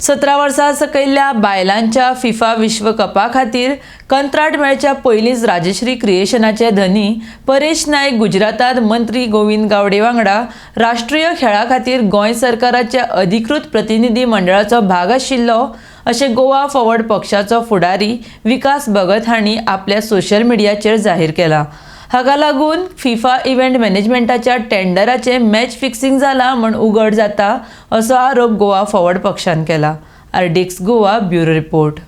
17 वर्सां सकयल्या बायलांच्या फिफा विश्वकपा खातीर कंत्राट मेळच्या पयलींच राजश्री क्रिएशनाचे धनी परेश नायक गुजरातात मंत्री गोविंद गावडे वांगडा राष्ट्रीय खेळा खातीर गोंय सरकाराच्या अधिकृत प्रतिनिधी मंडळाचो भाग आशिल्लो अशें गोवा फॉरवर्ड पक्षाचो फुडारी विकास भगत हांणी आपल्या सोशल मिडियाचेर जाहीर केलां। हाका लागून फिफा इव्हेंट मॅनेजमेंटाच्या टेंडराचें मॅच फिक्सिंग जालां म्हूण उघड जाता असो आरोप गोवा फॉरवर्ड पक्षान केला। RDX Goa bureau report.